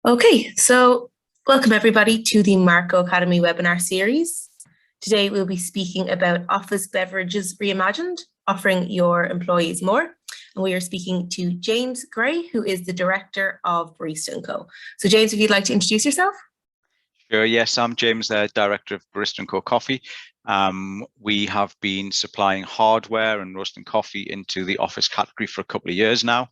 Okay, so welcome everybody to the Marco Academy webinar series. Today we'll be speaking about Office Beverages Reimagined, offering your employees more. And we are speaking to James Gray, who is the Director of Barista & Co. So James, if you'd like to introduce yourself. Sure, yes, I'm James, Director of Barista & Co Coffee. We have been supplying hardware and roasting coffee into the office category for a couple of years now.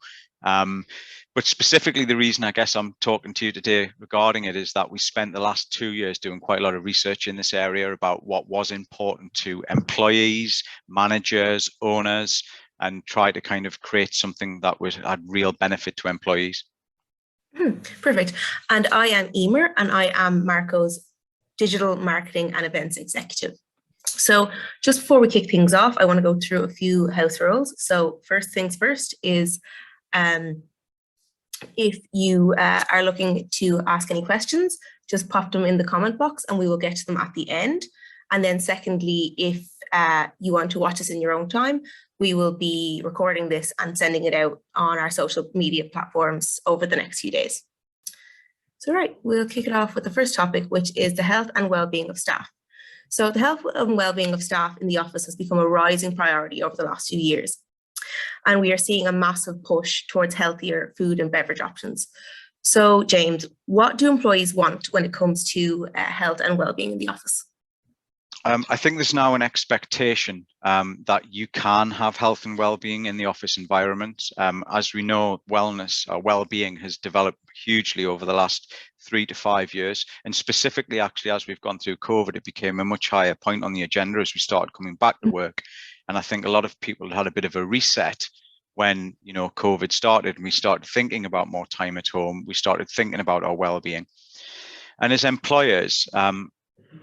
But specifically, the reason I guess I'm talking to you today regarding it is that we spent the last 2 years doing quite a lot of research in this area about what was important to employees, managers, owners, and try to kind of create something that had real benefit to employees. Perfect. And I am Emer, and I am Marco's Digital Marketing and Events Executive. So just before we kick things off, I want to go through a few house rules. So first things first is if you are looking to ask any questions, just pop them in the comment box and we will get to them at the end. And then secondly, if you want to watch us in your own time, we will be recording this and sending it out on our social media platforms over the next few days. So right, we'll kick it off with the first topic, which is the health and well-being of staff. So the health and well-being of staff in the office has become a rising priority over the last few years. And we are seeing a massive push towards healthier food and beverage options. So James, what do employees want when it comes to health and well-being in the office? I think there's now an expectation that you can have health and well-being in the office environment. As we know, wellness or well-being has developed hugely over the last 3 to 5 years. And specifically, actually, as we've gone through COVID, it became a much higher point on the agenda as we started coming back to work. And I think a lot of people had a bit of a reset when, COVID started and we started thinking about more time at home. We started thinking about our well-being. And as employers,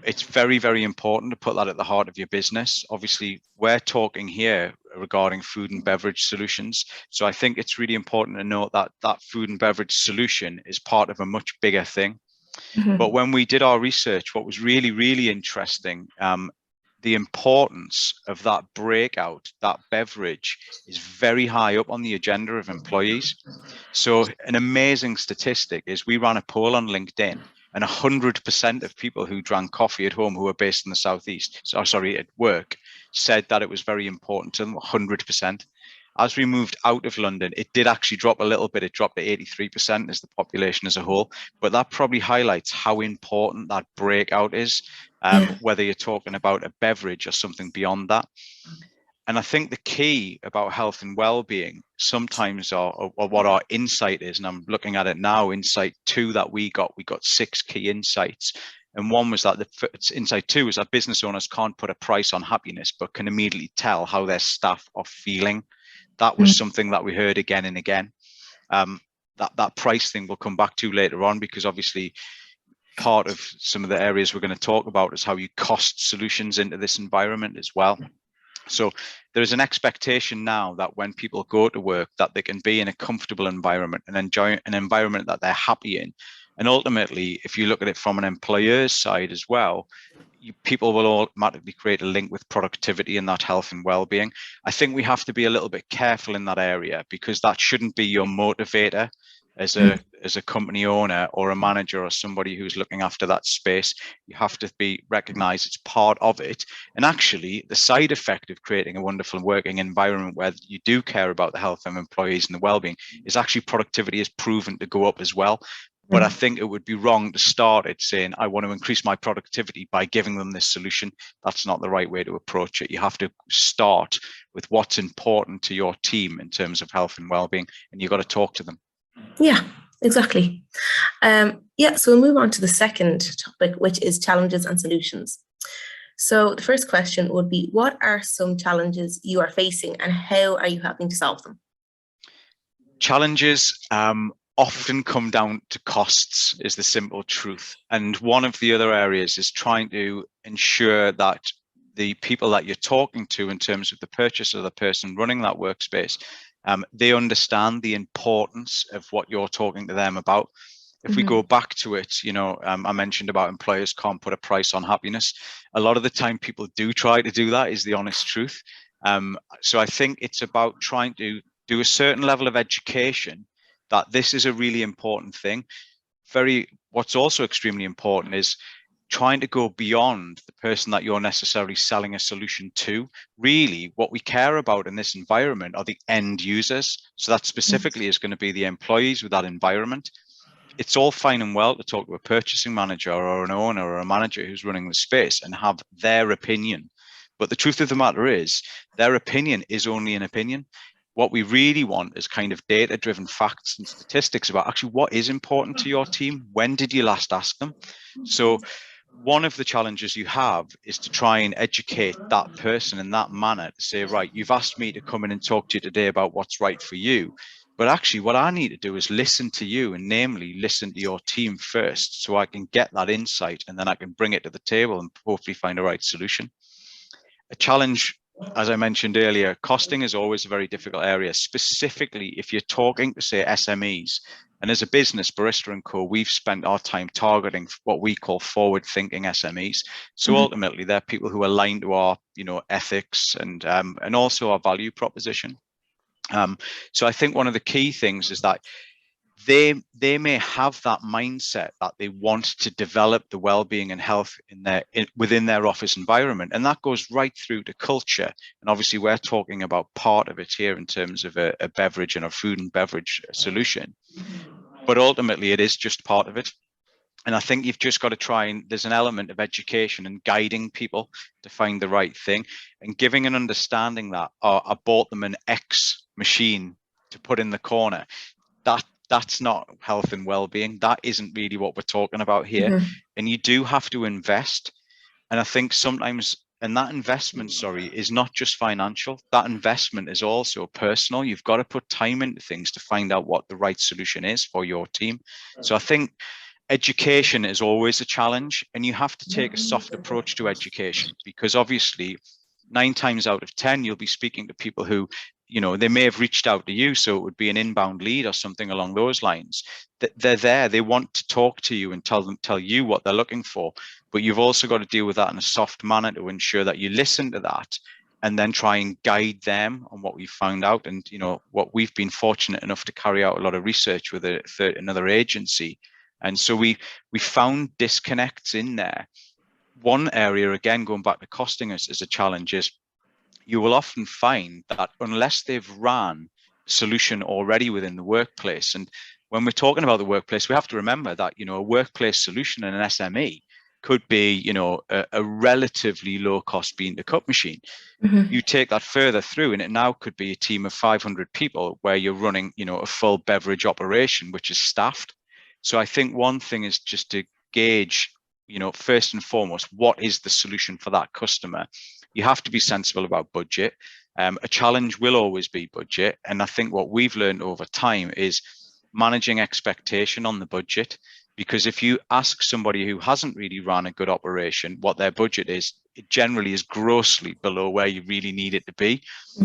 it's very, very important to put that at the heart of your business. Obviously, we're talking here regarding food and beverage solutions. So I think it's really important to note that that food and beverage solution is part of a much bigger thing. But when we did our research, what was really, really interesting, the importance of that breakout, that beverage is very high up on the agenda of employees. So an amazing statistic is we ran a poll on LinkedIn, and 100% of people who drank coffee at home who were based in the Southeast, at work, said that it was very important to them, 100%. As we moved out of London, it did actually drop a little bit. It dropped to 83% as the population as a whole. But that probably highlights how important that breakout is, whether you're talking about a beverage or something beyond that. And I think the key about health and well-being sometimes or what our insight is, and I'm looking at it now, insight 2 that we got 6 key insights. And one was that insight 2 is that business owners can't put a price on happiness, but can immediately tell how their staff are feeling. That was something that we heard again and again. That price thing we'll come back to later on, because obviously part of some of the areas we're going to talk about is how you cost solutions into this environment as well. So there's an expectation now that when people go to work, that they can be in a comfortable environment and enjoy an environment that they're happy in. And ultimately, if you look at it from an employer's side as well, people will automatically create a link with productivity and that health and well-being. I think we have to be a little bit careful in that area, because that shouldn't be your motivator as a company owner or a manager or somebody who's looking after that space. You have to recognize it's part of it. And actually, the side effect of creating a wonderful working environment where you do care about the health of employees and the well-being is actually productivity is proven to go up as well. But I think it would be wrong to start it saying, I want to increase my productivity by giving them this solution. That's not the right way to approach it. You have to start with what's important to your team in terms of health and well-being, and you've got to talk to them. Yeah, exactly. So we'll move on to the second topic, which is challenges and solutions. So the first question would be, what are some challenges you are facing and how are you helping to solve them? Challenges often come down to costs, is the simple truth. And one of the other areas is trying to ensure that the people that you're talking to in terms of the purchase of the person running that workspace, they understand the importance of what you're talking to them about. If we go back to it, I mentioned about employers can't put a price on happiness. A lot of the time people do try to do that, is the honest truth. So I think it's about trying to do a certain level of education that this is a really important thing. what's also extremely important is trying to go beyond the person that you're necessarily selling a solution to. Really, what we care about in this environment are the end users. So that specifically is going to be the employees with that environment. It's all fine and well to talk to a purchasing manager or an owner or a manager who's running the space and have their opinion. But the truth of the matter is, their opinion is only an opinion. What we really want is kind of data-driven facts and statistics about actually what is important to your team. When did you last ask them? So one of the challenges you have is to try and educate that person in that manner to say, right, you've asked me to come in and talk to you today about what's right for you. But actually, what I need to do is listen to you, and namely listen to your team first, so I can get that insight and then I can bring it to the table and hopefully find a right solution. A challenge, as I mentioned earlier, costing is always a very difficult area, specifically if you're talking to, say, SMEs. And as a business, Barista & Co, we've spent our time targeting what we call forward-thinking SMEs. So ultimately, they're people who align to our, ethics and also our value proposition. So I think one of the key things is that they may have that mindset that they want to develop the well-being and health within their office environment, and that goes right through to culture. And obviously, we're talking about part of it here in terms of a beverage and a food and beverage solution. But ultimately, it is just part of it. And I think you've just got to try and there's an element of education and guiding people to find the right thing and giving an understanding that I bought them an X machine to put in the corner. That's not health and well-being. That isn't really what we're talking about here. And you do have to invest. And I think sometimes, and that investment, is not just financial. That investment is also personal. You've got to put time into things to find out what the right solution is for your team. So I think education is always a challenge, and you have to take a soft approach to education, because obviously 9 times out of 10, you'll be speaking to people who, they may have reached out to you. So it would be an inbound lead or something along those lines. They're there. They want to talk to you and tell you what they're looking for. But you've also got to deal with that in a soft manner to ensure that you listen to that and then try and guide them on what we found out. And, what we've been fortunate enough to carry out a lot of research with another agency. And so we found disconnects in there. One area, again, going back to costing us as a challenge, is you will often find that unless they've ran a solution already within the workplace, and when we're talking about the workplace, we have to remember that, a workplace solution in an SME could be, a relatively low cost bean to cup machine. You take that further through, and it now could be a team of 500 people where you're running, a full beverage operation, which is staffed. So I think one thing is just to gauge, first and foremost, what is the solution for that customer? You have to be sensible about budget. A challenge will always be budget. And I think what we've learned over time is managing expectation on the budget. Because if you ask somebody who hasn't really run a good operation what their budget is, it generally is grossly below where you really need it to be.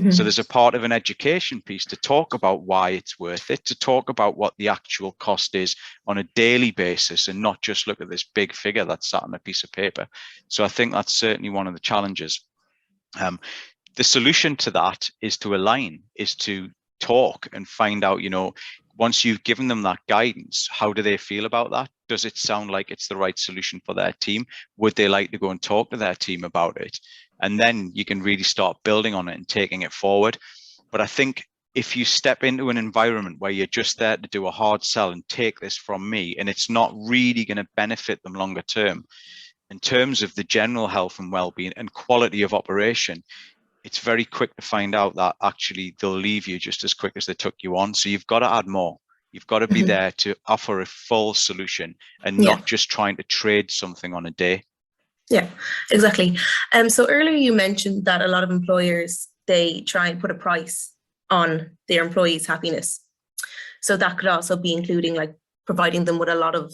So there's a part of an education piece to talk about why it's worth it, to talk about what the actual cost is on a daily basis and not just look at this big figure that's sat on a piece of paper. So I think that's certainly one of the challenges. The solution to that is to align, is to talk and find out, once you've given them that guidance, how do they feel about that? Does it sound like it's the right solution for their team? Would they like to go and talk to their team about it? And then you can really start building on it and taking it forward. But I think if you step into an environment where you're just there to do a hard sell and take this from me, and it's not really going to benefit them longer term, in terms of the general health and well-being and quality of operation, it's very quick to find out that actually they'll leave you just as quick as they took you on. So you've got to add more. You've got to be there to offer a full solution and not just trying to trade something on a day. Yeah, exactly. So earlier you mentioned that a lot of employers, they try and put a price on their employees' happiness. So that could also be including like providing them with a lot of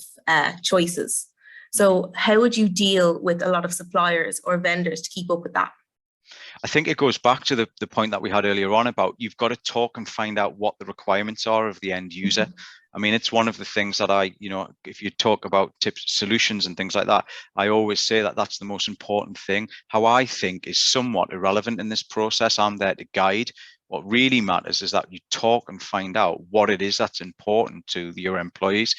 choices. So how would you deal with a lot of suppliers or vendors to keep up with that? I think it goes back to the point that we had earlier on about you've got to talk and find out what the requirements are of the end user. I mean, it's one of the things that if you talk about tips, solutions and things like that, I always say that that's the most important thing. How I think is somewhat irrelevant in this process. I'm there to guide. What really matters is that you talk and find out what it is that's important to your employees.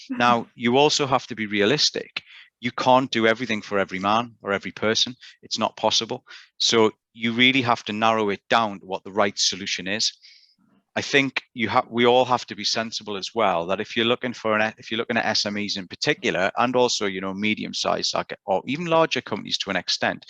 Now, you also have to be realistic. You can't do everything for every man or every person. It's not possible. So you really have to narrow it down to what the right solution is. I think we all have to be sensible as well, that if you're looking at SMEs in particular, and also, medium sized or even larger companies to an extent,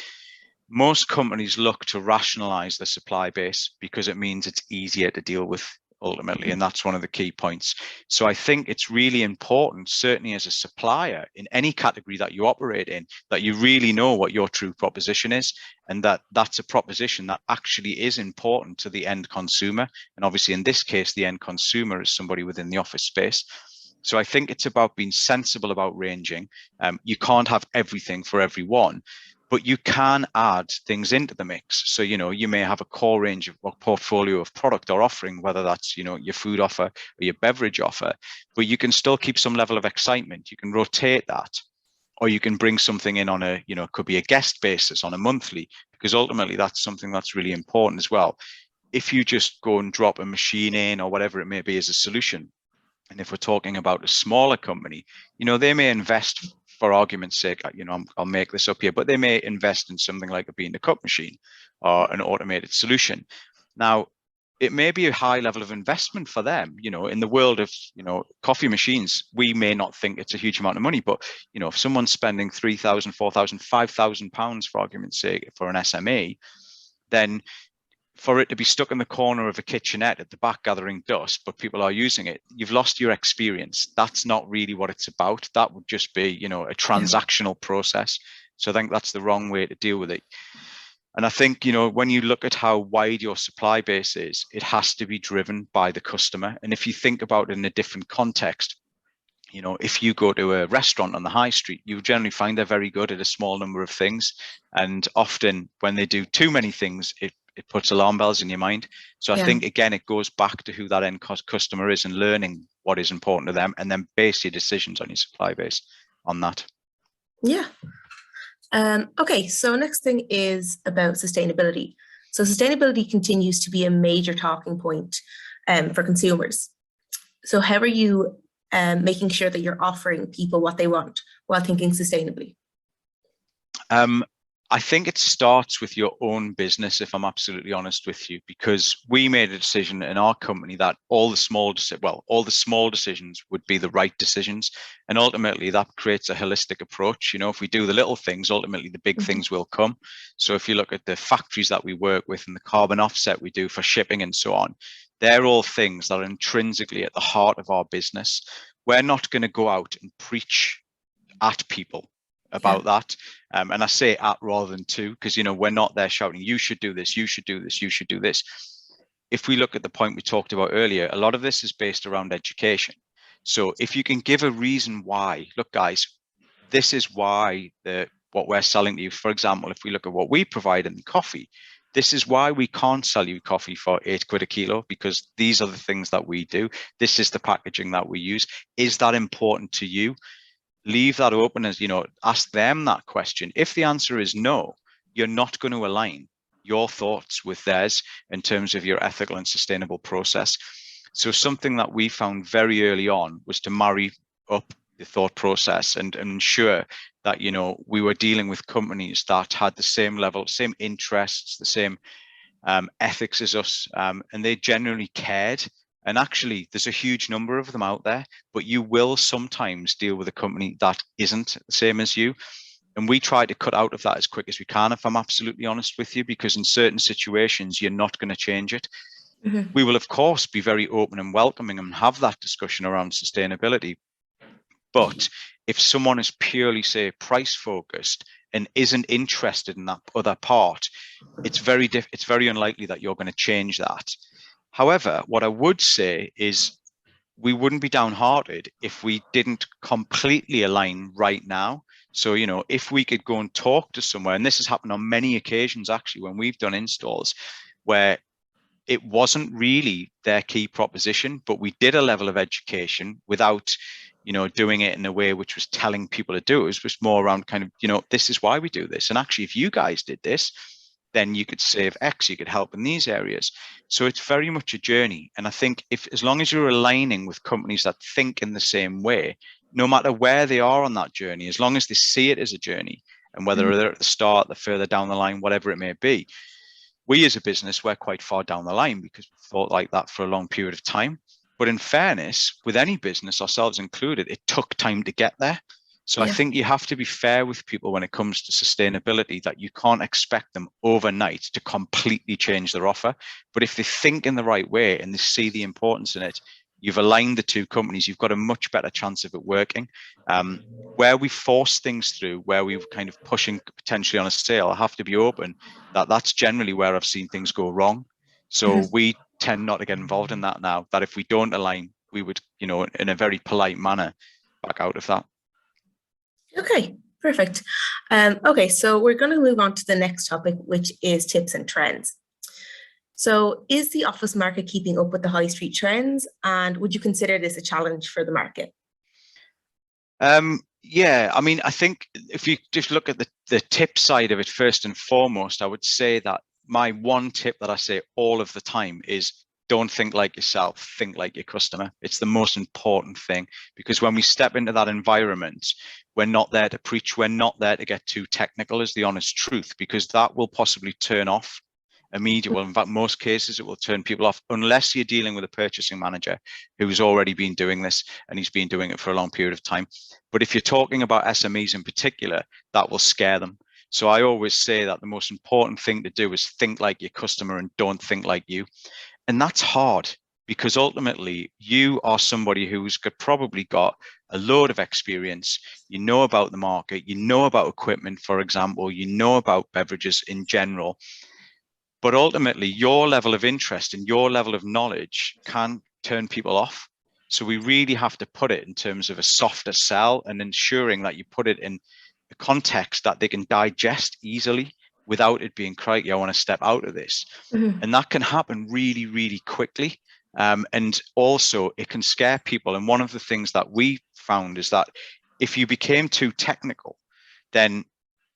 most companies look to rationalize the supply base because it means it's easier to deal with ultimately. And that's one of the key points. So I think it's really important, certainly as a supplier in any category that you operate in, that you really know what your true proposition is, and that's a proposition that actually is important to the end consumer. And obviously in this case, the end consumer is somebody within the office space. So I think it's about being sensible about ranging. You can't have everything for everyone, but you can add things into the mix. So, you may have a core range of portfolio of product or offering, whether that's, your food offer or your beverage offer, but you can still keep some level of excitement. You can rotate that, or you can bring something in on it could be a guest basis on a monthly, because ultimately that's something that's really important as well. If you just go and drop a machine in or whatever it may be as a solution, and if we're talking about a smaller company, they may invest, for argument's sake, I'll make this up here, but they may invest in something like a bean to cup machine or an automated solution. Now, it may be a high level of investment for them. In the world of, coffee machines, we may not think it's a huge amount of money, but, if someone's spending 3,000, 4,000, 5,000 pounds, for argument's sake, for an SME, then for it to be stuck in the corner of a kitchenette at the back gathering dust, but people are using it, you've lost your experience. That's not really what it's about. That would just be, a transactional process. So I think that's the wrong way to deal with it. And I think, when you look at how wide your supply base is, it has to be driven by the customer. And if you think about it in a different context, if you go to a restaurant on the high street, you generally find they're very good at a small number of things. And often when they do too many things, it puts alarm bells in your mind. So I think, again, it goes back to who that end customer is and learning what is important to them, and then base your decisions on your supply base on that. Yeah. Okay, so next thing is about sustainability. So sustainability continues to be a major talking point for consumers. So how are you making sure that you're offering people what they want while thinking sustainably? I think it starts with your own business, if I'm absolutely honest with you, because we made a decision in our company that all the small decisions would be the right decisions. And ultimately that creates a holistic approach. If we do the little things, ultimately the big things will come. So if you look at the factories that we work with and the carbon offset we do for shipping and so on, they're all things that are intrinsically at the heart of our business. We're not going to go out and preach at people about that. And I say at rather than to, because, we're not there shouting, you should do this, you should do this, you should do this. If we look at the point we talked about earlier, a lot of this is based around education. So if you can give a reason why, look, guys, this is why what we're selling to you. For example, if we look at what we provide in the coffee, this is why we can't sell you coffee for £8 a kilo, because these are the things that we do. This is the packaging that we use. Is that important to you? Leave that open, as ask them that question. If the answer is no, you're not going to align your thoughts with theirs in terms of your ethical and sustainable process. So something that we found very early on was to marry up the thought process and ensure that, we were dealing with companies that had the same level, same interests, the same ethics as us, and they genuinely cared. And actually, there's a huge number of them out there, but you will sometimes deal with a company that isn't the same as you. And we try to cut out of that as quick as we can, if I'm absolutely honest with you, because in certain situations, you're not going to change it. We will, of course, be very open and welcoming and have that discussion around sustainability. But if someone is purely, say, price focused and isn't interested in that other part, it's very unlikely that you're going to change that. However, what I would say is we wouldn't be downhearted if we didn't completely align right now. So, if we could go and talk to somewhere, and this has happened on many occasions, actually, when we've done installs where it wasn't really their key proposition, but we did a level of education without, doing it in a way which was telling people to do it. It was more around kind of, this is why we do this. And actually, if you guys did this, then you could save X, you could help in these areas. So it's very much a journey. And I think as long as you're aligning with companies that think in the same way, no matter where they are on that journey, as long as they see it as a journey, and whether they're at the start, they're further down the line, whatever it may be, we as a business, we're quite far down the line because we've thought like that for a long period of time. But in fairness, with any business, ourselves included, it took time to get there. So I think you have to be fair with people when it comes to sustainability, that you can't expect them overnight to completely change their offer. But if they think in the right way and they see the importance in it, you've aligned the two companies, you've got a much better chance of it working. Where we force things through, where we're kind of pushing potentially on a sale, I have to be open that that's generally where I've seen things go wrong. So we tend not to get involved in that now, that if we don't align, we would, you know, in a very polite manner, back out of that. Okay, perfect. Okay, so we're going to move on to the next topic, which is tips and trends. So is the office market keeping up with the high street trends, and would you consider this a challenge for the market? Yeah, I mean, I think if you just look at the tip side of it first and foremost, I would say that my one tip that I say all of the time is don't think like yourself, think like your customer. It's the most important thing, because when we step into that environment, we're not there to preach. We're not there to get too technical, is the honest truth, because that will possibly turn off immediately. Well, in fact, most cases it will turn people off, unless you're dealing with a purchasing manager who's already been doing this and he's been doing it for a long period of time. But if you're talking about SMEs in particular, that will scare them. So I always say that the most important thing to do is think like your customer and don't think like you. And that's hard, because ultimately you are somebody who's probably got a load of experience. You know about the market, you know about equipment, for example, you know about beverages in general. But ultimately, your level of interest and your level of knowledge can turn people off. So we really have to put it in terms of a softer sell, and ensuring that you put it in a context that they can digest easily without it being crikey, I want to step out of this. And that can happen really, really quickly. And also it can scare people. And one of the things that we found is that if you became too technical, then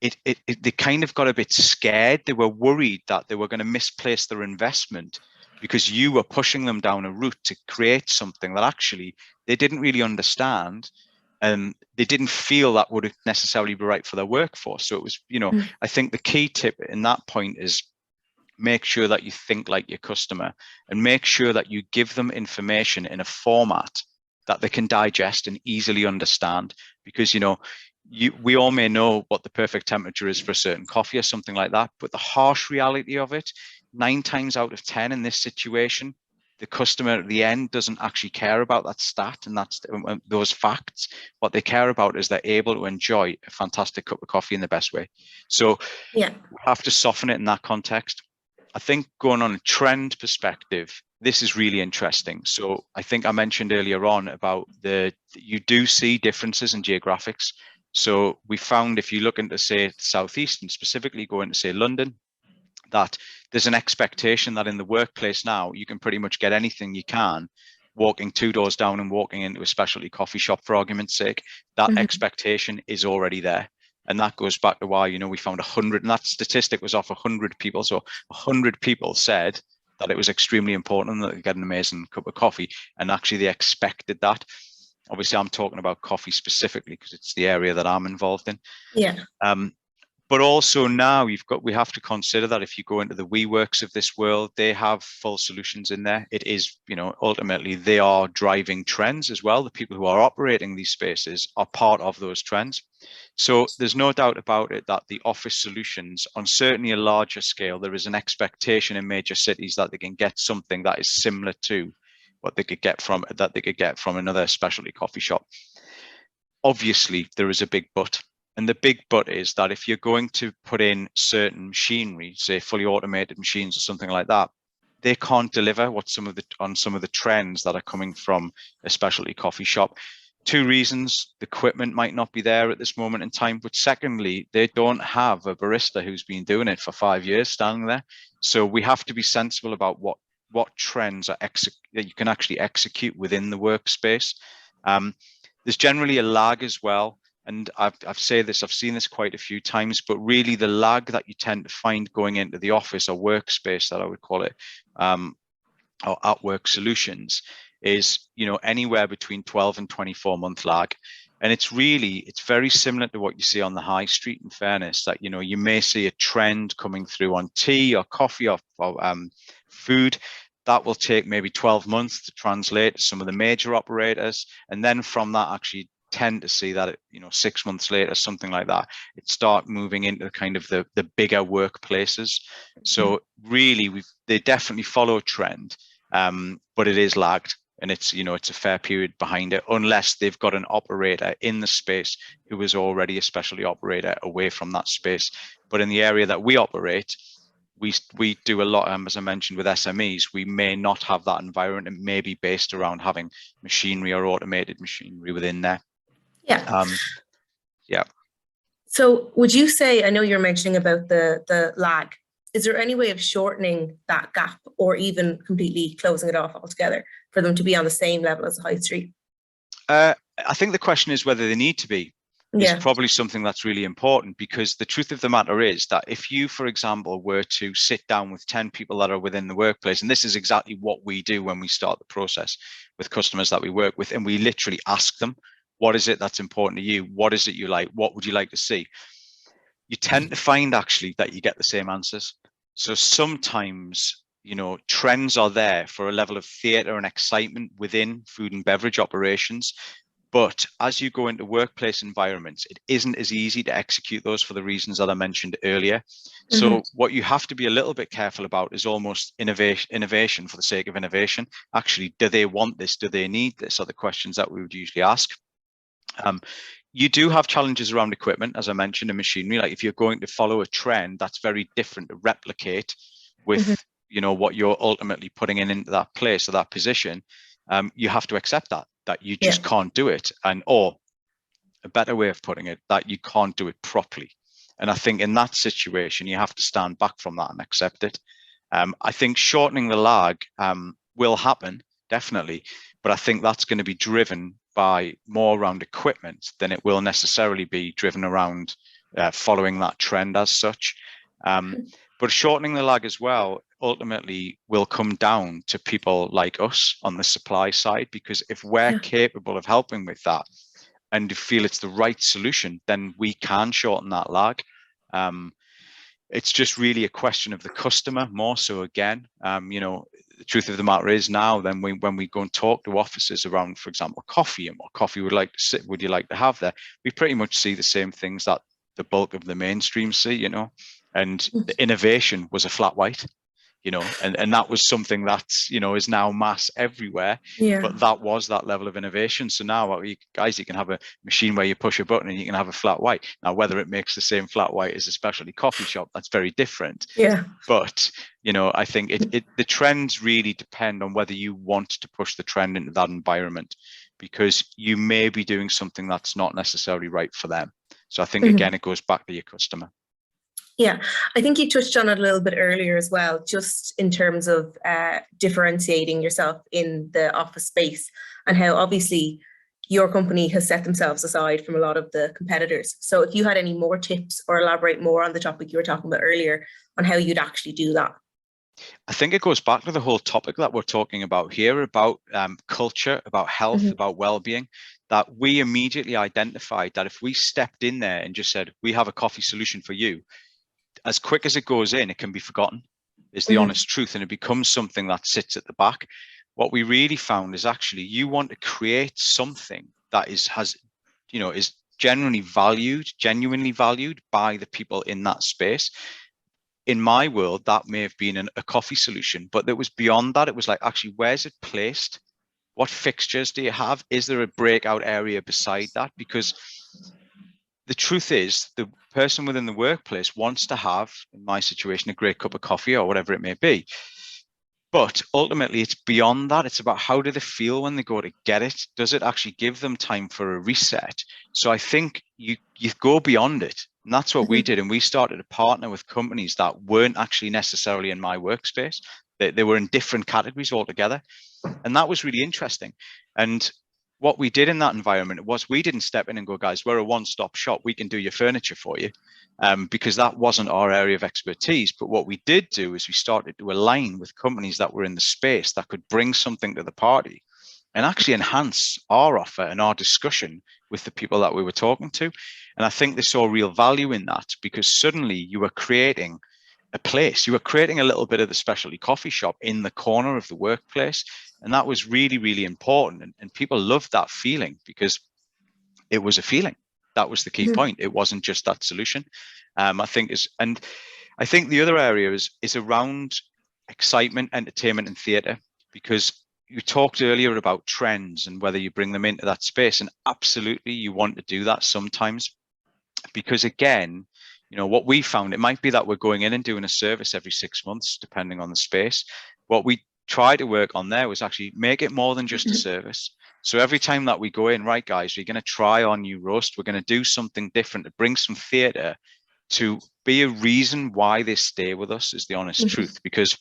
they kind of got a bit scared. They were worried that they were going to misplace their investment because you were pushing them down a route to create something that actually they didn't really understand. And they didn't feel that would necessarily be right for their workforce. So it was, you know, I think the key tip in that point is make sure that you think like your customer, and make sure that you give them information in a format that they can digest and easily understand. Because, you know, we all may know what the perfect temperature is for a certain coffee or something like that, but the harsh reality of it, 9 times out of 10 in this situation, the customer at the end doesn't actually care about that stat and that's those facts. What they care about is they're able to enjoy a fantastic cup of coffee in the best way. So yeah, we have to soften it in that context. I think going on a trend perspective, this is really interesting. So I think I mentioned earlier on about you do see differences in geographics. So we found, if you look into, say, Southeast, and specifically go into, say, London, that there's an expectation that in the workplace now, you can pretty much get anything you can, walking 2 doors down and walking into a specialty coffee shop, for argument's sake. That expectation is already there. And that goes back to why, you know, we found 100, and that statistic was off 100 people. So 100 people said that it was extremely important that they get an amazing cup of coffee, and actually they expected that. Obviously, I'm talking about coffee specifically because it's the area that I'm involved in. Yeah. But also now we have to consider that if you go into the WeWorks of this world, they have full solutions in there. It is, you know, ultimately they are driving trends as well. The people who are operating these spaces are part of those trends. So there's no doubt about it that the office solutions, on certainly a larger scale, there is an expectation in major cities that they can get something that is similar to what they could get from another specialty coffee shop. Obviously, there is a big but. And the big but is that if you're going to put in certain machinery, say fully automated machines or something like that, they can't deliver on some of the trends that are coming from a specialty coffee shop. 2 reasons: the equipment might not be there at this moment in time, but secondly, they don't have a barista who's been doing it for 5 years standing there. So we have to be sensible about what trends are that you can actually execute within the workspace. There's generally a lag as well. And I've seen this quite a few times, but really the lag that you tend to find going into the office or workspace, that I would call it, or at work solutions, is, you know, anywhere between 12 and 24 month lag. And it's very similar to what you see on the high street, in fairness, that, you may see a trend coming through on tea or coffee or food. That will take maybe 12 months to translate to some of the major operators. And then from that, actually tend to see that, 6 months later, something like that, it start moving into kind of the bigger workplaces. So really, they definitely follow a trend, but it is lagged. And it's a fair period behind it, unless they've got an operator in the space who is already a specialty operator away from that space. But in the area that we operate, we do a lot, as I mentioned, with SMEs. We may not have that environment. It may be based around having machinery or automated machinery within there. Yeah. Yeah. So would you say, I know you're mentioning about the lag, is there any way of shortening that gap or even completely closing it off altogether for them to be on the same level as the high street? I think the question is whether they need to be. Is Yeah. probably something that's really important, because the truth of the matter is that if you, for example, were to sit down with 10 people that are within the workplace, and this is exactly what we do when we start the process with customers that we work with, and we literally ask them, what is it that's important to you? What is it you like? What would you like to see? You tend to find actually that you get the same answers. So sometimes, trends are there for a level of theatre and excitement within food and beverage operations. But as you go into workplace environments, it isn't as easy to execute those for the reasons that I mentioned earlier. So what you have to be a little bit careful about is almost innovation for the sake of innovation. Actually, do they want this? Do they need this? Are the questions that we would usually ask. You do have challenges around equipment, as I mentioned, and machinery. Like if you're going to follow a trend, that's very different to replicate with, what you're ultimately putting into that place or that position. You have to accept that you just can't do it. Or a better way of putting it, that you can't do it properly. And I think in that situation, you have to stand back from that and accept it. I think shortening the lag will happen, definitely. But I think that's going to be driven by more around equipment than it will necessarily be driven around following that trend as such. But shortening the lag as well ultimately will come down to people like us on the supply side, because if we're capable of helping with that and feel it's the right solution, then we can shorten that lag. It's just really a question of the customer more so again. The truth of the matter is now, then when we go and talk to officers around, for example, coffee and what coffee would you like to have there, we pretty much see the same things that the bulk of the mainstream see, and the innovation was a flat white, and that was something that's, is now mass everywhere. But that was that level of innovation. So now, you can have a machine where you push a button and you can have a flat white. Now, whether it makes the same flat white as a specialty coffee shop, that's very different. But, I think the trends really depend on whether you want to push the trend into that environment, because you may be doing something that's not necessarily right for them. So I think, again, it goes back to your customer. Yeah, I think you touched on it a little bit earlier as well, just in terms of differentiating yourself in the office space, and how obviously your company has set themselves aside from a lot of the competitors. So if you had any more tips or elaborate more on the topic you were talking about earlier on how you'd actually do that. I think it goes back to the whole topic that we're talking about here, about culture, about health, about well-being, that we immediately identified that if we stepped in there and just said, we have a coffee solution for you, as quick as it goes in, it can be forgotten, is the honest truth. And it becomes something that sits at the back. What we really found is actually you want to create something that is genuinely valued by the people in that space. In my world, that may have been a coffee solution, but it was beyond that. It was like, actually, where's it placed? What fixtures do you have? Is there a breakout area beside that? Because the truth is, the person within the workplace wants to have, in my situation, a great cup of coffee or whatever it may be. But ultimately, it's beyond that. It's about how do they feel when they go to get it? Does it actually give them time for a reset? So I think you go beyond it. And that's what we did. And we started to partner with companies that weren't actually necessarily in my workspace. They were in different categories altogether. And that was really interesting. And what we did in that environment was we didn't step in and go, guys, we're a one-stop shop. We can do your furniture for you, because that wasn't our area of expertise. But what we did do is we started to align with companies that were in the space that could bring something to the party and actually enhance our offer and our discussion with the people that we were talking to. And I think they saw real value in that, because suddenly you were creating a place, you were creating a little bit of the specialty coffee shop in the corner of the workplace. And that was really, really important. And people loved that feeling, because it was a feeling. That was the key point. It wasn't just that solution. I think the other area is around excitement, entertainment, and theatre, because you talked earlier about trends and whether you bring them into that space. And absolutely, you want to do that sometimes, because again, what we found, it might be that we're going in and doing a service every 6 months, depending on the space. What we try to work on there was actually make it more than just a service. So every time that we go in, right, guys, we're going to try our new roast. We're going to do something different to bring some theatre, to be a reason why they stay with us, is the honest truth, because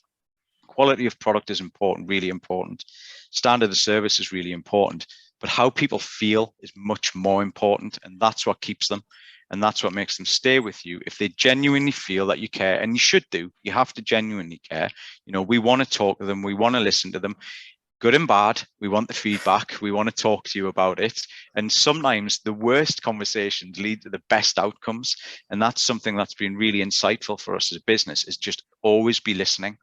quality of product is important, really important. Standard of service is really important, but how people feel is much more important. And that's what keeps them. And that's what makes them stay with you. If they genuinely feel that you care, and you should do, you have to genuinely care. We want to talk to them. We want to listen to them, good and bad. We want the feedback. We want to talk to you about it. And sometimes the worst conversations lead to the best outcomes. And that's something that's been really insightful for us as a business, is just always be listening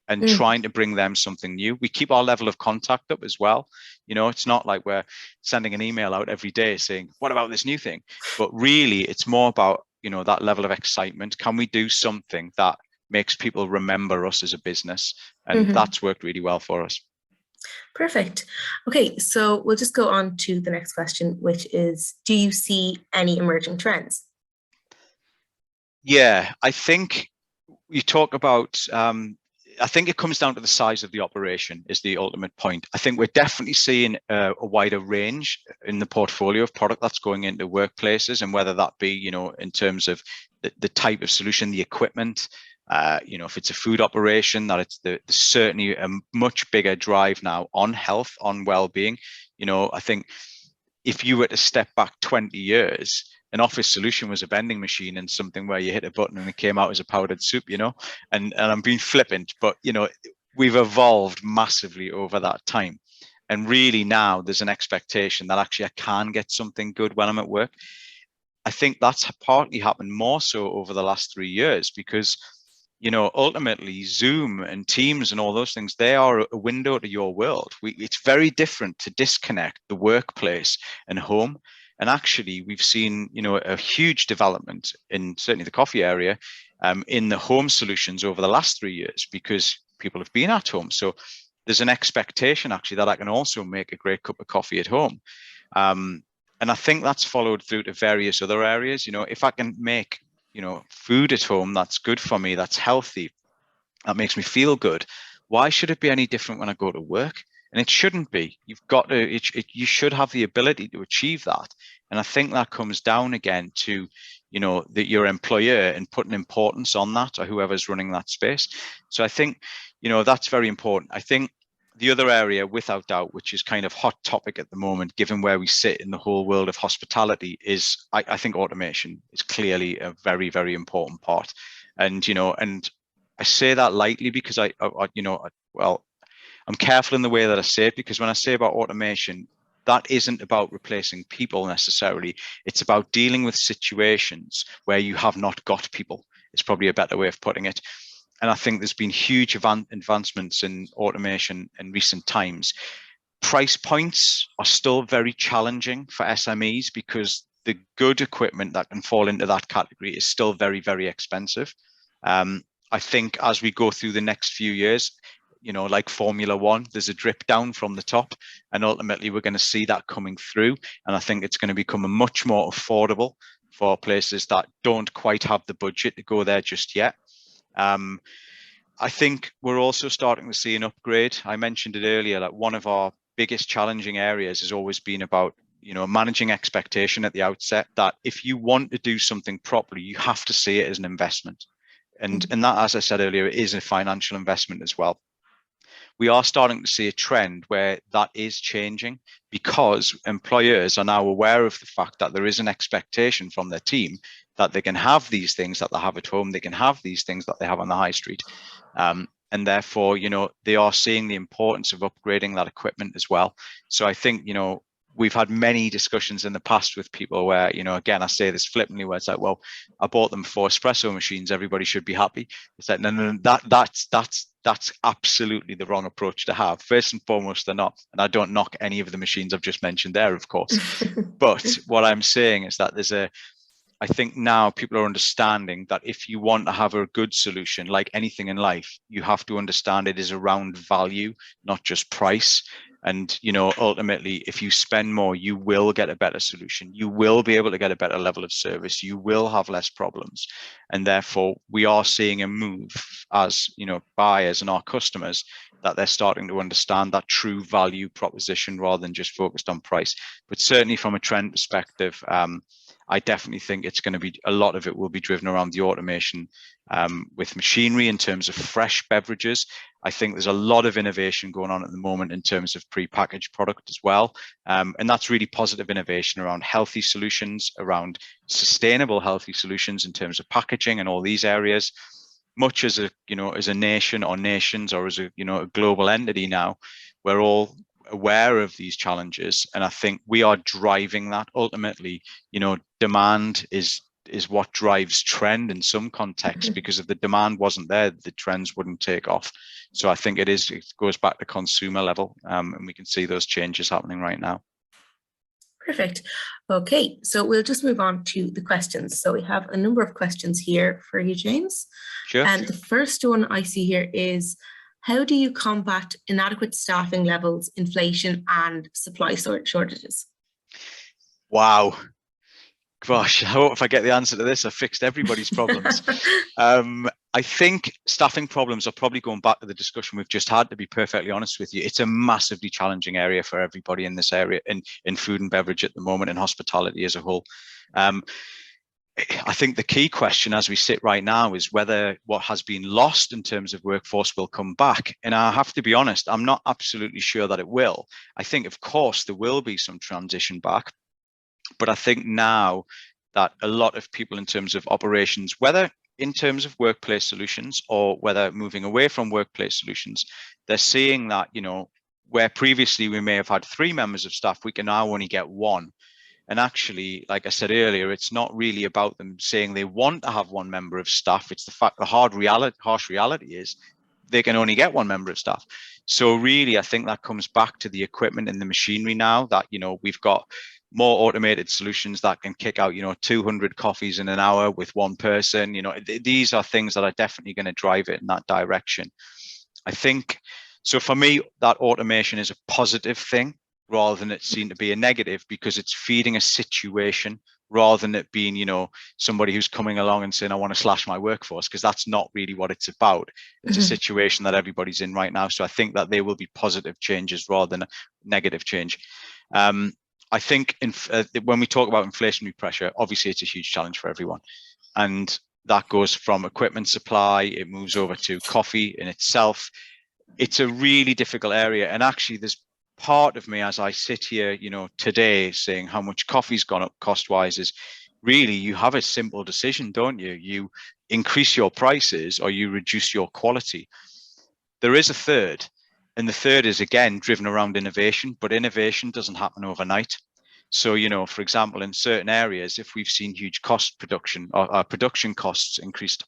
and trying to bring them something new. We keep our level of contact up as well. It's not like we're sending an email out every day saying, what about this new thing? But really, it's more about, that level of excitement. Can we do something that makes people remember us as a business? And that's worked really well for us. Perfect. Okay, so we'll just go on to the next question, which is, do you see any emerging trends? Yeah, I think you talk about, I think it comes down to the size of the operation is the ultimate point. I think we're definitely seeing a wider range in the portfolio of product that's going into workplaces, and whether that be, in terms of the type of solution, the equipment, if it's a food operation, that it's there's certainly a much bigger drive now on health, on well-being. I think if you were to step back 20 years, an office solution was a vending machine and something where you hit a button and it came out as a powdered soup, and I'm being flippant, but, we've evolved massively over that time. And really now there's an expectation that actually I can get something good when I'm at work. I think that's partly happened more so over the last 3 years, because ultimately Zoom and Teams and all those things, they are a window to your world. It's very different to disconnect the workplace and home. And actually, we've seen, a huge development in certainly the coffee area, in the home solutions over the last 3 years, because people have been at home. So there's an expectation actually that I can also make a great cup of coffee at home. And I think that's followed through to various other areas. If I can make food at home that's good for me, that's healthy, that makes me feel good, why should it be any different when I go to work? And it shouldn't be. You've got to, you should have the ability to achieve that. And I think that comes down again to, your employer and putting importance on that, or whoever's running that space. So I think, that's very important. I think the other area, without doubt, which is kind of hot topic at the moment, given where we sit in the whole world of hospitality, is I think automation is clearly a very, very important part. And, and I say that lightly because I'm careful in the way that I say it, because when I say about automation, that isn't about replacing people necessarily. It's about dealing with situations where you have not got people. It's probably a better way of putting it. And I think there's been huge advancements in automation in recent times. Price points are still very challenging for SMEs, because the good equipment that can fall into that category is still very, very expensive. I think as we go through the next few years, like Formula One, there's a drip down from the top, and ultimately we're going to see that coming through. And I think it's going to become a much more affordable for places that don't quite have the budget to go there just yet. I think we're also starting to see an upgrade. I mentioned it earlier, like one of our biggest challenging areas has always been about, managing expectation at the outset, that if you want to do something properly, you have to see it as an investment. And that, as I said earlier, is a financial investment as well. We are starting to see a trend where that is changing, because employers are now aware of the fact that there is an expectation from their team that they can have these things that they have at home, they can have these things that they have on the high street. And and therefore, they are seeing the importance of upgrading that equipment as well. So I think, we've had many discussions in the past with people where, again, I say this flippantly, where it's like, well, I bought them 4 espresso machines, everybody should be happy. It's like, no, that's absolutely the wrong approach to have. First and foremost, they're not. And I don't knock any of the machines I've just mentioned there, of course. But what I'm saying is that I think now people are understanding that if you want to have a good solution, like anything in life, you have to understand it is around value, not just price. And, ultimately, if you spend more, you will get a better solution. You will be able to get a better level of service. You will have less problems. And therefore, we are seeing a move as, buyers and our customers, that they're starting to understand that true value proposition rather than just focused on price. But certainly from a trend perspective, I definitely think it's going to be, a lot of it will be driven around the automation with machinery in terms of fresh beverages. I think there's a lot of innovation going on at the moment in terms of pre-packaged product as well. And that's really positive innovation around healthy solutions, around sustainable healthy solutions in terms of packaging and all these areas. Much as a nation or nations, or as a global entity now, we're all aware of these challenges, and I think we are driving that. Ultimately, demand is what drives trend in some contexts, because if the demand wasn't there, the trends wouldn't take off. So I think it goes back to consumer level, and we can see those changes happening right now. Perfect. Okay, so we'll just move on to the questions. So we have a number of questions here for you, James. Sure. And the first one I see here is, how do you combat inadequate staffing levels, inflation, and supply shortages? Wow. Gosh, I hope if I get the answer to this, I've fixed everybody's problems. I think staffing problems are probably going back to the discussion we've just had, to be perfectly honest with you. It's a massively challenging area for everybody in this area, in food and beverage at the moment, and hospitality as a whole. I think the key question as we sit right now is whether what has been lost in terms of workforce will come back. And I have to be honest, I'm not absolutely sure that it will. I think, of course, there will be some transition back. But I think now that a lot of people in terms of operations, whether in terms of workplace solutions or whether moving away from workplace solutions, they're seeing that, where previously we may have had 3 members of staff, we can now only get 1. And actually, like I said earlier, it's not really about them saying they want to have 1 member of staff. It's the fact, the harsh reality is they can only get 1 member of staff. So really, I think that comes back to the equipment and the machinery now that, we've got more automated solutions that can kick out, 200 coffees in an hour with 1 person. These are things that are definitely going to drive it in that direction. I think, so for me, that automation is a positive thing rather than it seem to be a negative, because it's feeding a situation rather than it being, somebody who's coming along and saying, I want to slash my workforce, because that's not really what it's about. It's a situation that everybody's in right now. So I think that there will be positive changes rather than a negative change. I think when we talk about inflationary pressure, obviously it's a huge challenge for everyone. And that goes from equipment supply, it moves over to coffee in itself. It's a really difficult area. And actually there's part of me as I sit here, today saying how much coffee's gone up cost-wise is really, you have a simple decision, don't you? You increase your prices or you reduce your quality. There is a third. And the third is, again, driven around innovation, but innovation doesn't happen overnight. So, for example, in certain areas, if we've seen huge production costs increased,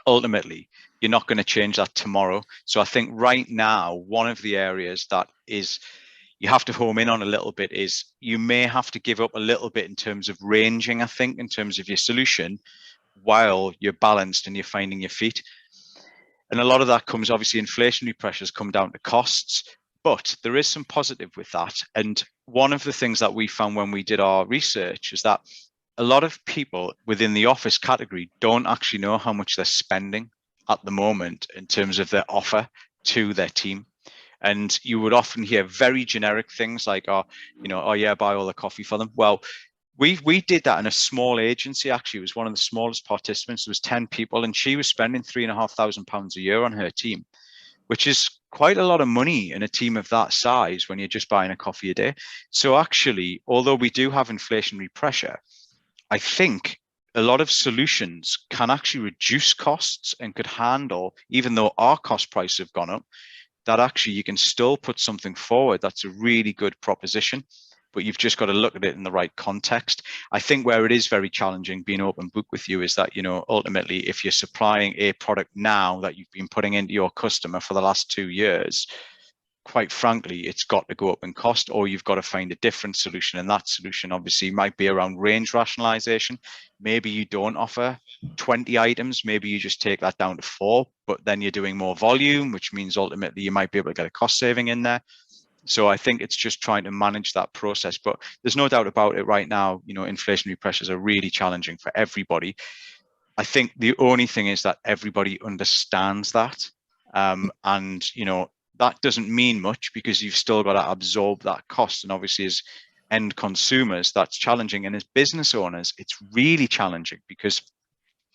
ultimately, you're not going to change that tomorrow. So I think right now, one of the areas that is you have to home in on a little bit is you may have to give up a little bit in terms of ranging, I think, in terms of your solution, while you're balanced and you're finding your feet. And a lot of that comes, obviously, inflationary pressures come down to costs, but there is some positive with that. And one of the things that we found when we did our research is that a lot of people within the office category don't actually know how much they're spending at the moment in terms of their offer to their team. And you would often hear very generic things like, oh yeah, buy all the coffee for them. Well, we did that in a small agency. Actually, it was one of the smallest participants. There was 10 people, and she was spending £3,500 a year on her team, which is quite a lot of money in a team of that size when you're just buying a coffee a day. So actually, although we do have inflationary pressure, I think a lot of solutions can actually reduce costs and could handle, even though our cost prices have gone up, that actually you can still put something forward that's a really good proposition, but you've just got to look at it in the right context. I think where it is very challenging being open book with you is that, ultimately, if you're supplying a product now that you've been putting into your customer for the last 2 years, quite frankly, it's got to go up in cost, or you've got to find a different solution. And that solution obviously might be around range rationalization. Maybe you don't offer 20 items, maybe you just take that down to 4, but then you're doing more volume, which means ultimately you might be able to get a cost saving in there. So I think it's just trying to manage that process. But there's no doubt about it right now, inflationary pressures are really challenging for everybody. I think the only thing is that everybody understands that. And that doesn't mean much, because you've still got to absorb that cost. And obviously, as end consumers, that's challenging. And as business owners, it's really challenging, because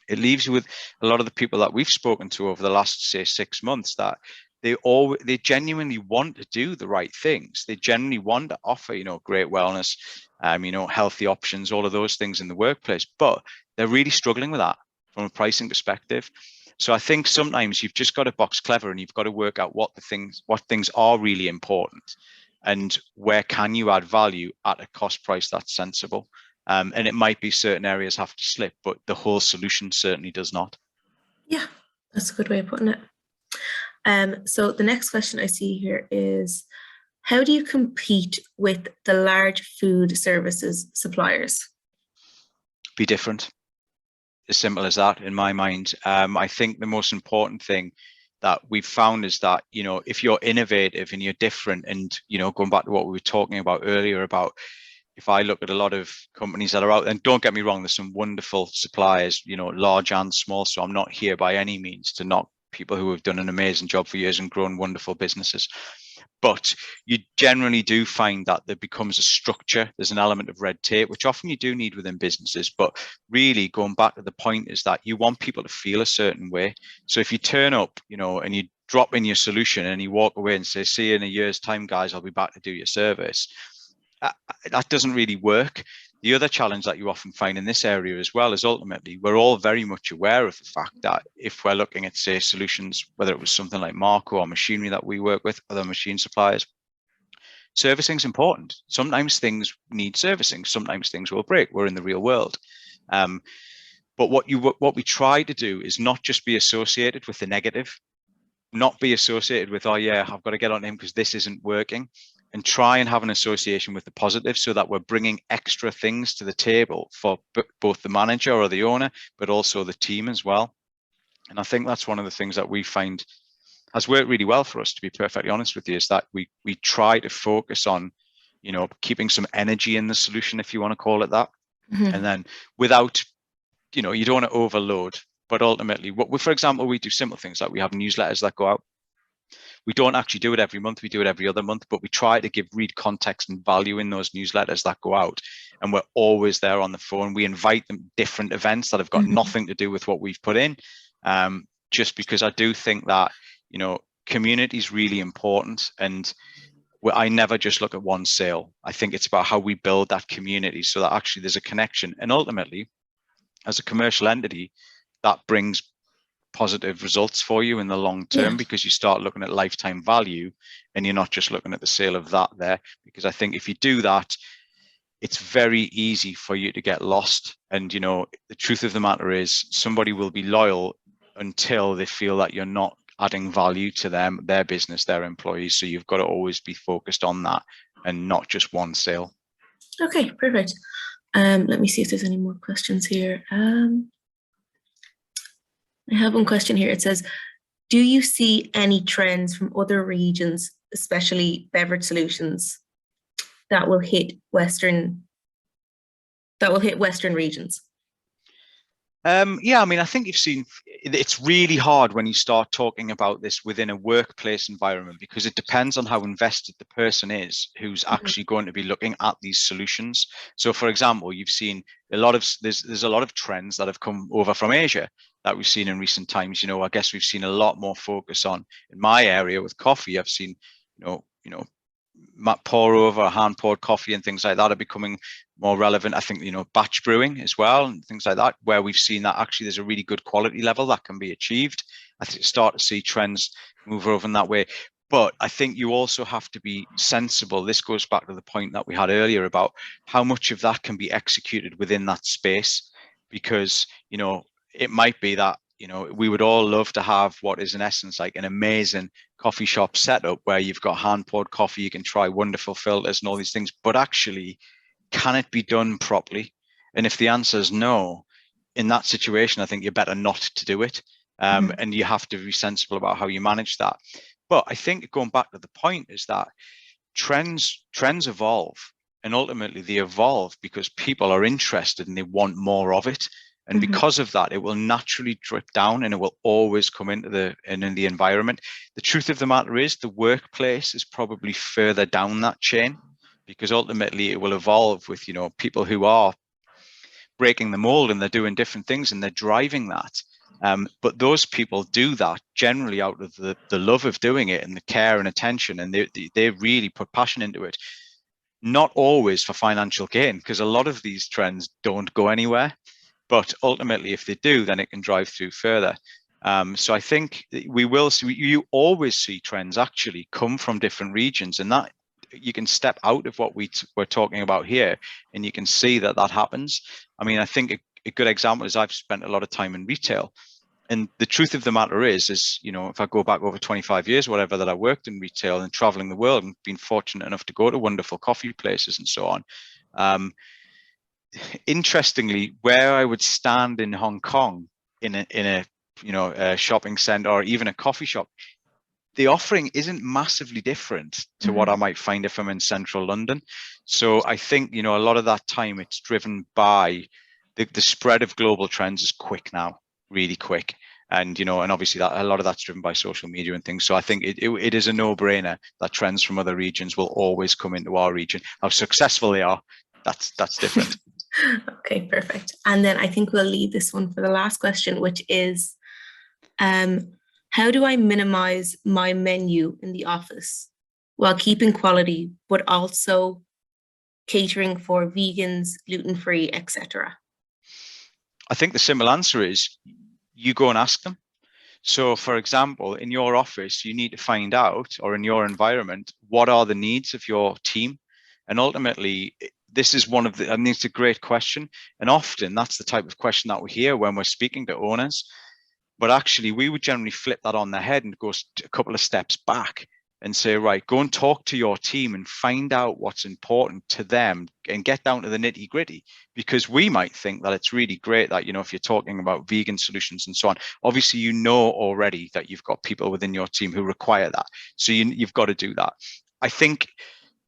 it leaves you with a lot of the people that we've spoken to over the last, say, 6 months, that they genuinely want to do the right things. They genuinely want to offer, great wellness, healthy options, all of those things in the workplace, but they're really struggling with that from a pricing perspective. So I think sometimes you've just got to box clever, and you've got to work out what things are really important, and where can you add value at a cost price that's sensible. And it might be certain areas have to slip, but the whole solution certainly does not. Yeah, that's a good way of putting it. So the next question I see here is, how do you compete with the large food services suppliers? Be different. As simple as that, in my mind. I think the most important thing that we've found is that, if you're innovative and you're different, and, going back to what we were talking about earlier about, if I look at a lot of companies that are out, and don't get me wrong, there's some wonderful suppliers, large and small. So I'm not here by any means to knock people who have done an amazing job for years and grown wonderful businesses. But you generally do find that there becomes a structure. There's an element of red tape, which often you do need within businesses. But really, going back to the point, is that you want people to feel a certain way. So if you turn up, and you drop in your solution and you walk away and say, see you in a year's time, guys, I'll be back to do your service, that doesn't really work. The other challenge that you often find in this area as well is, ultimately, we're all very much aware of the fact that if we're looking at, say, solutions, whether it was something like Marco or machinery that we work with, other machine suppliers, servicing is important. Sometimes things need servicing. Sometimes things will break. We're in the real world. But what we try to do is not just be associated with the negative, not be associated with, oh yeah, I've got to get on him because this isn't working, and try and have an association with the positive, so that we're bringing extra things to the table for both the manager or the owner, but also the team as well. And I think that's one of the things that we find has worked really well for us, to be perfectly honest with you, is that we try to focus on, keeping some energy in the solution, if you want to call it that. Mm-hmm. And then without, you don't want to overload. But ultimately, for example, we do simple things like we have newsletters that go out. We don't actually do it every month. We do it every other month, but we try to read context and value in those newsletters that go out. And we're always there on the phone. We invite them to different events that have got nothing to do with what we've put in. Just because I do think that, community is really important. And I never just look at one sale. I think it's about how we build that community so that actually there's a connection. And ultimately, as a commercial entity, that brings positive results for you in the long term, because you start looking at lifetime value and you're not just looking at the sale of that there. Because I think if you do that, it's very easy for you to get lost. And, the truth of the matter is, somebody will be loyal until they feel that you're not adding value to them, their business, their employees. So you've got to always be focused on that and not just one sale. Okay, perfect. Let me see if there's any more questions here. I have one question here. It says, do you see any trends from other regions, especially beverage solutions, that will hit Western regions? Yeah, I think you've seen, it's really hard when you start talking about this within a workplace environment, because it depends on how invested the person is who's actually going to be looking at these solutions. So, for example, you've seen there's a lot of trends that have come over from Asia that we've seen in recent times. I guess we've seen a lot more focus on, in my area with coffee, I've seen, pour over, hand poured coffee and things like that are becoming more relevant. I think, batch brewing as well and things like that, where we've seen that actually there's a really good quality level that can be achieved. I think start to see trends move over in that way. But I think you also have to be sensible. This goes back to the point that we had earlier about how much of that can be executed within that space, because, it might be that, we would all love to have what is in essence like an amazing coffee shop setup where you've got hand poured coffee, you can try wonderful filters and all these things, but actually, can it be done properly? And if the answer is no, in that situation, I think you're better not to do it. And you have to be sensible about how you manage that. But I think going back to the point is that trends evolve, and ultimately they evolve because people are interested and they want more of it. And because of that, it will naturally drip down and it will always come into the environment. The truth of the matter is the workplace is probably further down that chain, because ultimately it will evolve with, people who are breaking the mold and they're doing different things and they're driving that. But those people do that generally out of the love of doing it and the care and attention, and they really put passion into it. Not always for financial gain, because a lot of these trends don't go anywhere. But ultimately, if they do, then it can drive through further. So I think we will see, you always see trends actually come from different regions, and that you can step out of what we're talking about here, and you can see that happens. I mean, I think a good example is I've spent a lot of time in retail. And the truth of the matter is, if I go back over 25 years, whatever, that I worked in retail and traveling the world and been fortunate enough to go to wonderful coffee places and so on. Interestingly, where I would stand in Hong Kong in a shopping center or even a coffee shop, the offering isn't massively different to what I might find if I'm in central London. So I think, a lot of that time it's driven by the spread of global trends is quick now, really quick. And, and obviously that a lot of that's driven by social media and things. So I think it is a no-brainer that trends from other regions will always come into our region. How successful they are, that's different. Okay, perfect. And then I think we'll leave this one for the last question, which is, how do I minimize my menu in the office while keeping quality, but also catering for vegans, gluten-free, etc.? I think the simple answer is you go and ask them. So, for example, in your office, you need to find out, or in your environment, what are the needs of your team? And ultimately, this is it's a great question. And often that's the type of question that we hear when we're speaking to owners. But actually, we would generally flip that on the head and go a couple of steps back and say, right, go and talk to your team and find out what's important to them and get down to the nitty gritty. Because we might think that it's really great that, if you're talking about vegan solutions and so on, obviously, already that you've got people within your team who require that. So you've got to do that. I think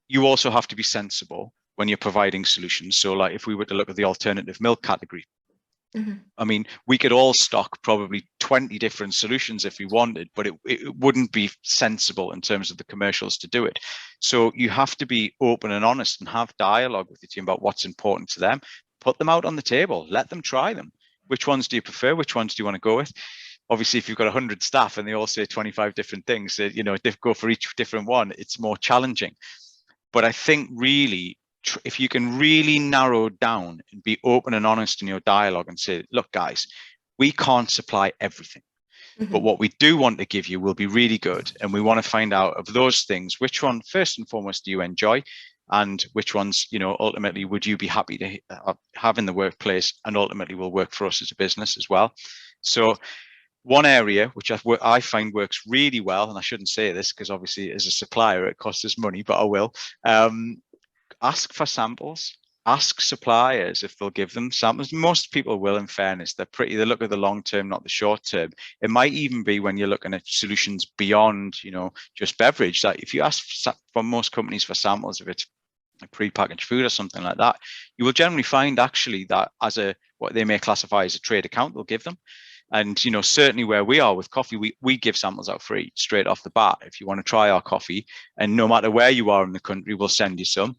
you also have to be sensible when you're providing solutions. So like if we were to look at the alternative milk category, I mean, we could all stock probably 20 different solutions if we wanted, but it wouldn't be sensible in terms of the commercials to do it. So you have to be open and honest and have dialogue with your team about what's important to them. Put them out on the table. Let them try them. Which ones do you prefer? Which ones do you want to go with? Obviously, if you've got 100 staff and they all say 25 different things, go for each different one, it's more challenging. But I think really, if you can really narrow down and be open and honest in your dialogue and say, look, guys, we can't supply everything, but what we do want to give you will be really good. And we want to find out of those things, which one, first and foremost, do you enjoy? And which ones, ultimately, would you be happy to have in the workplace and ultimately will work for us as a business as well? So one area which I find works really well, and I shouldn't say this because obviously as a supplier, it costs us money, but I will. Ask for samples. Ask suppliers if they'll give them samples. Most people will, in fairness. They look at the long term, not the short term. It might even be when you're looking at solutions beyond, just beverage, that if you ask for most companies for samples, if it's a pre-packaged food or something like that, you will generally find actually that as what they may classify as a trade account, they'll give them. And, certainly where we are with coffee, we give samples out free straight off the bat. If you want to try our coffee, and no matter where you are in the country, we'll send you some.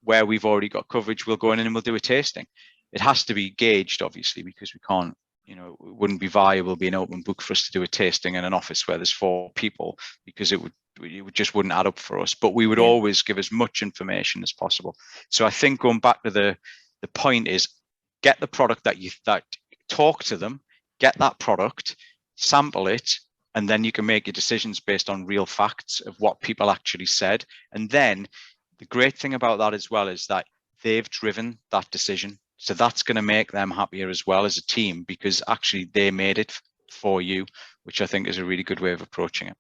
Where we've already got coverage, we'll go in and we'll do a tasting. It has to be gauged, obviously, because we can't, you know, it wouldn't be viable being open book for us to do a tasting in an office where there's 4 people, because it just wouldn't add up for us. But we would always give as much information as possible. So I think going back to the point is, get the product that talk to them, get that product, sample it, and then you can make your decisions based on real facts of what people actually said. And then the great thing about that as well is that they've driven that decision. So that's going to make them happier as well as a team, because actually they made it for you, which I think is a really good way of approaching it.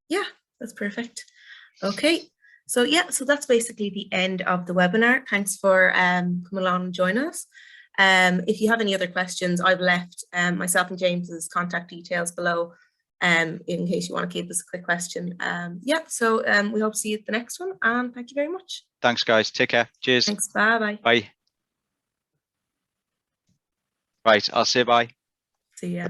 Yeah, that's perfect. Okay. So yeah, so that's basically the end of the webinar. Thanks for coming along and joining us. If you have any other questions, I've left myself and James's contact details below in case you want to keep us a quick question. Yeah, so we hope to see you at the next one, and thank you very much. Thanks, guys. Take care. Cheers. Thanks. Bye-bye. Bye. Right, I'll say bye. See ya.